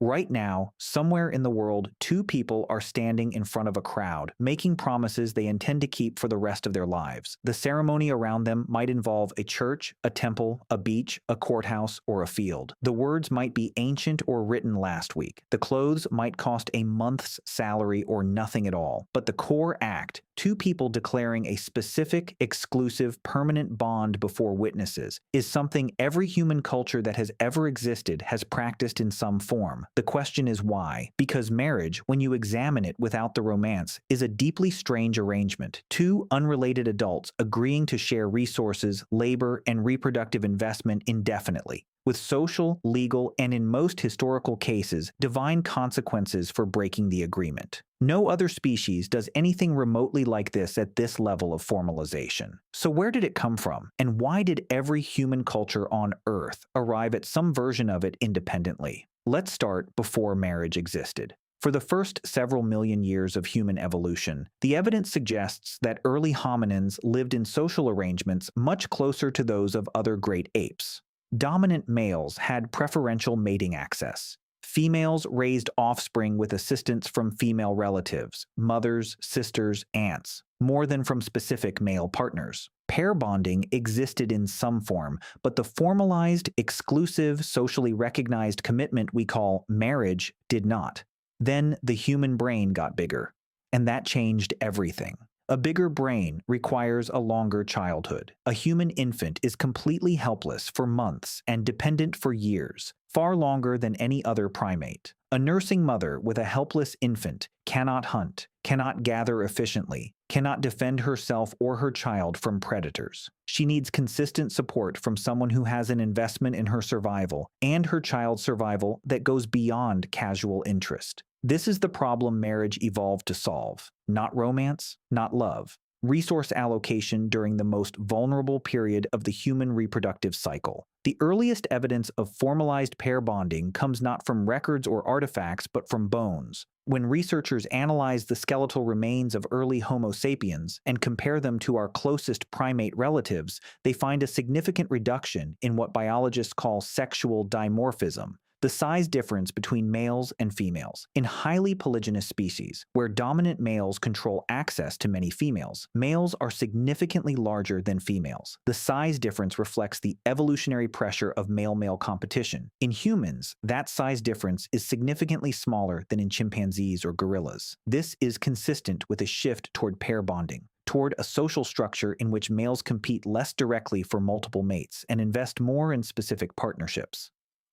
Right now, somewhere in the world, two people are standing in front of a crowd, making promises they intend to keep for the rest of their lives. The ceremony around them might involve a church, a temple, a beach, a courthouse, or a field. The words might be ancient or written last week. The clothes might cost a month's salary or nothing at all. But the core act, two people declaring a specific, exclusive, permanent bond before witnesses, is something every human culture that has ever existed has practiced in some form. The question is why? Because marriage, when you examine it without the romance, is a deeply strange arrangement. Two unrelated adults agreeing to share resources, labor, and reproductive investment indefinitely, with social, legal, and in most historical cases, divine consequences for breaking the agreement. No other species does anything remotely like this at this level of formalization. So where did it come from? And why did every human culture on Earth arrive at some version of it independently? Let's start before marriage existed. For the first several million years of human evolution, the evidence suggests that early hominins lived in social arrangements much closer to those of other great apes. Dominant males had preferential mating access. Females raised offspring with assistance from female relatives, mothers, sisters, aunts, more than from specific male partners. Pair bonding existed in some form, but the formalized, exclusive, socially recognized commitment we call marriage did not. Then the human brain got bigger, and that changed everything. A bigger brain requires a longer childhood. A human infant is completely helpless for months and dependent for years, far longer than any other primate. A nursing mother with a helpless infant cannot hunt, cannot gather efficiently, cannot defend herself or her child from predators. She needs consistent support from someone who has an investment in her survival and her child's survival that goes beyond casual interest. This is the problem marriage evolved to solve. Not romance, not love. Resource allocation during the most vulnerable period of the human reproductive cycle. The earliest evidence of formalized pair bonding comes not from records or artifacts, but from bones. When researchers analyze the skeletal remains of early Homo sapiens and compare them to our closest primate relatives, they find a significant reduction in what biologists call sexual dimorphism, the size difference between males and females. In highly polygynous species, where dominant males control access to many females, males are significantly larger than females. The size difference reflects the evolutionary pressure of male-male competition. In humans, that size difference is significantly smaller than in chimpanzees or gorillas. This is consistent with a shift toward pair bonding, toward a social structure in which males compete less directly for multiple mates and invest more in specific partnerships.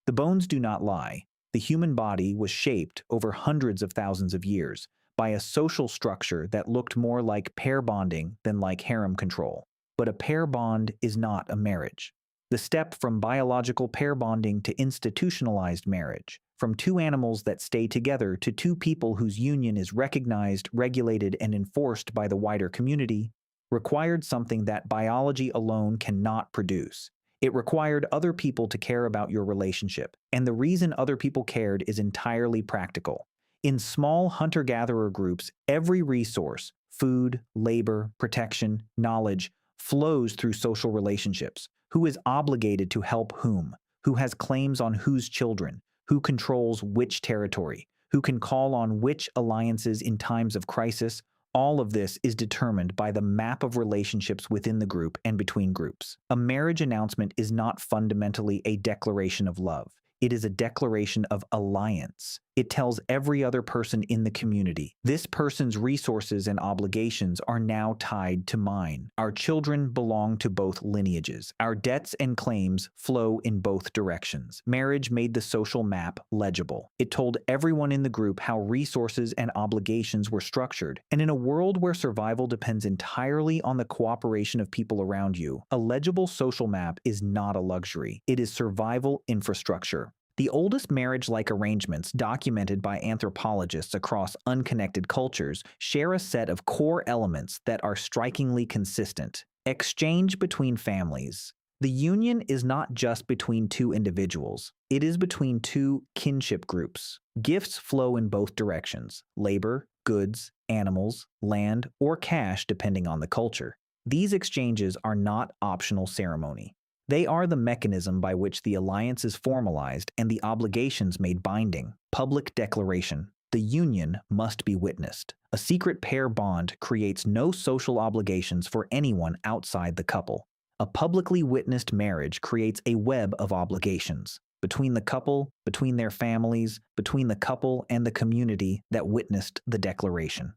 The bones do not lie. The human body was shaped over hundreds of thousands of years by a social structure that looked more like pair bonding than like harem control. But a pair bond is not a marriage. The step from biological pair bonding to institutionalized marriage, from two animals that stay together to two people whose union is recognized, regulated, and enforced by the wider community, required something that biology alone cannot produce. It required other people to care about your relationship, and the reason other people cared is entirely practical. In small hunter-gatherer groups, every resource, food, labor, protection, knowledge, flows through social relationships. Who is obligated to help whom? Who has claims on whose children? Who controls which territory? Who can call on which alliances in times of crisis? All of this is determined by the map of relationships within the group and between groups. A marriage announcement is not fundamentally a declaration of love. It is a declaration of alliance. It tells every other person in the community, this person's resources and obligations are now tied to mine. Our children belong to both lineages. Our debts and claims flow in both directions. Marriage made the social map legible. It told everyone in the group how resources and obligations were structured. And in a world where survival depends entirely on the cooperation of people around you, a legible social map is not a luxury. It is survival infrastructure. The oldest marriage-like arrangements documented by anthropologists across unconnected cultures share a set of core elements that are strikingly consistent. Exchange between families. The union is not just between two individuals. It is between two kinship groups. Gifts flow in both directions: labor, goods, animals, land, or cash depending on the culture. These exchanges are not optional ceremony. They are the mechanism by which the alliance is formalized and the obligations made binding. Public declaration. The union must be witnessed. A secret pair bond creates no social obligations for anyone outside the couple. A publicly witnessed marriage creates a web of obligations between the couple, between their families, between the couple and the community that witnessed the declaration.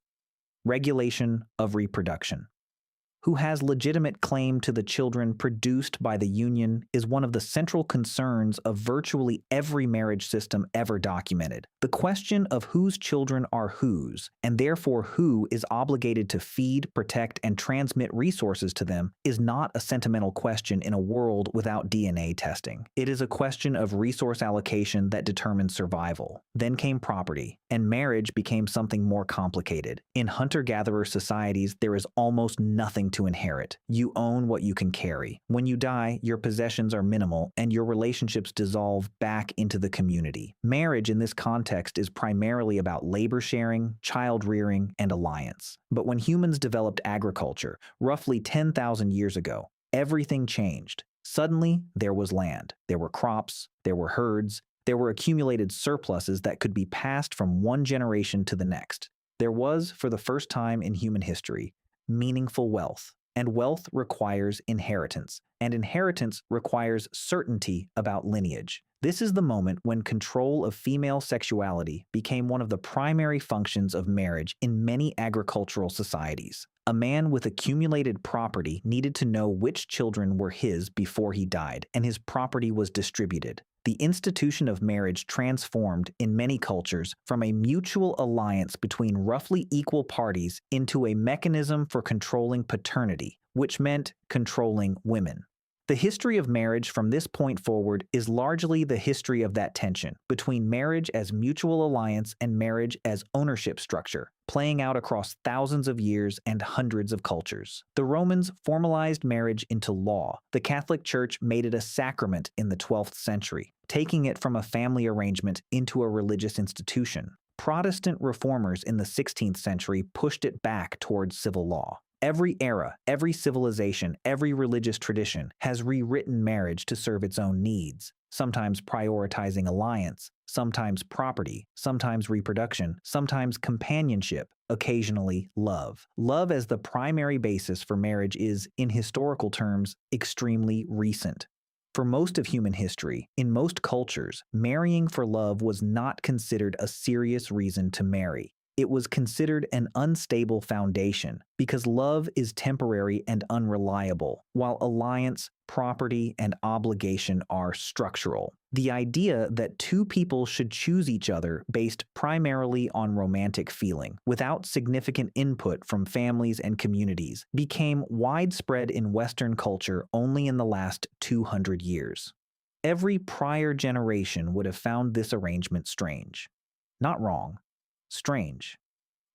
Regulation of reproduction. Who has legitimate claim to the children produced by the union is one of the central concerns of virtually every marriage system ever documented. The question of whose children are whose, and therefore who is obligated to feed, protect, and transmit resources to them, is not a sentimental question in a world without DNA testing. It is a question of resource allocation that determines survival. Then came property, and marriage became something more complicated. In hunter-gatherer societies, there is almost nothing to inherit. You own what you can carry. When you die, your possessions are minimal and your relationships dissolve back into the community. Marriage in this context is primarily about labor sharing, child rearing, and alliance. But when humans developed agriculture, roughly 10,000 years ago, everything changed. Suddenly, there was land. There were crops. There were herds. There were accumulated surpluses that could be passed from one generation to the next. There was, for the first time in human history, meaningful wealth. And wealth requires inheritance, and inheritance requires certainty about lineage. This is the moment when control of female sexuality became one of the primary functions of marriage in many agricultural societies. A man with accumulated property needed to know which children were his before he died, and his property was distributed. The institution of marriage transformed, in many cultures, from a mutual alliance between roughly equal parties into a mechanism for controlling paternity, which meant controlling women. The history of marriage from this point forward is largely the history of that tension between marriage as mutual alliance and marriage as ownership structure, playing out across thousands of years and hundreds of cultures. The Romans formalized marriage into law. The Catholic Church made it a sacrament in the 12th century, taking it from a family arrangement into a religious institution. Protestant reformers in the 16th century pushed it back towards civil law. Every era, every civilization, every religious tradition has rewritten marriage to serve its own needs, sometimes prioritizing alliance, sometimes property, sometimes reproduction, sometimes companionship, occasionally love. Love as the primary basis for marriage is, in historical terms, extremely recent. For most of human history, in most cultures, marrying for love was not considered a serious reason to marry. It was considered an unstable foundation because love is temporary and unreliable, while alliance, property, and obligation are structural. The idea that two people should choose each other based primarily on romantic feeling, without significant input from families and communities, became widespread in Western culture only in the last 200 years. Every prior generation would have found this arrangement strange. Not wrong. Strange.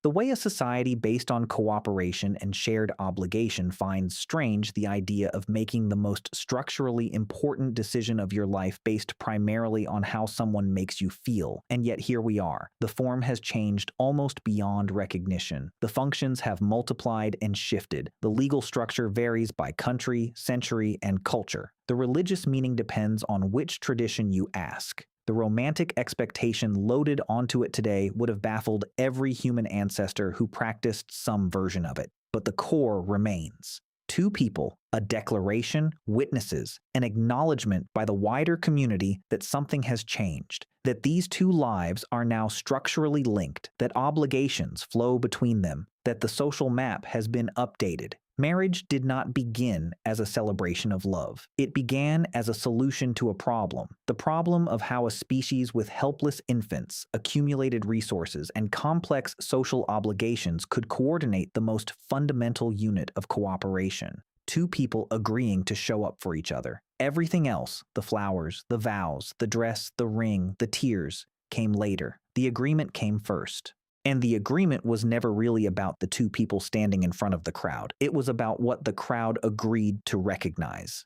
The way a society based on cooperation and shared obligation finds strange the idea of making the most structurally important decision of your life based primarily on how someone makes you feel. And yet here we are. The form has changed almost beyond recognition. The functions have multiplied and shifted. The legal structure varies by country, century, and culture. The religious meaning depends on which tradition you ask. The romantic expectation loaded onto it today would have baffled every human ancestor who practiced some version of it, but the core remains. Two people, a declaration, witnesses, an acknowledgement by the wider community that something has changed, that these two lives are now structurally linked, that obligations flow between them, that the social map has been updated. Marriage did not begin as a celebration of love. It began as a solution to a problem, the problem of how a species with helpless infants, accumulated resources, and complex social obligations could coordinate the most fundamental unit of cooperation. Two people agreeing to show up for each other. Everything else, the flowers, the vows, the dress, the ring, the tears, came later. The agreement came first. And the agreement was never really about the two people standing in front of the crowd. It was about what the crowd agreed to recognize.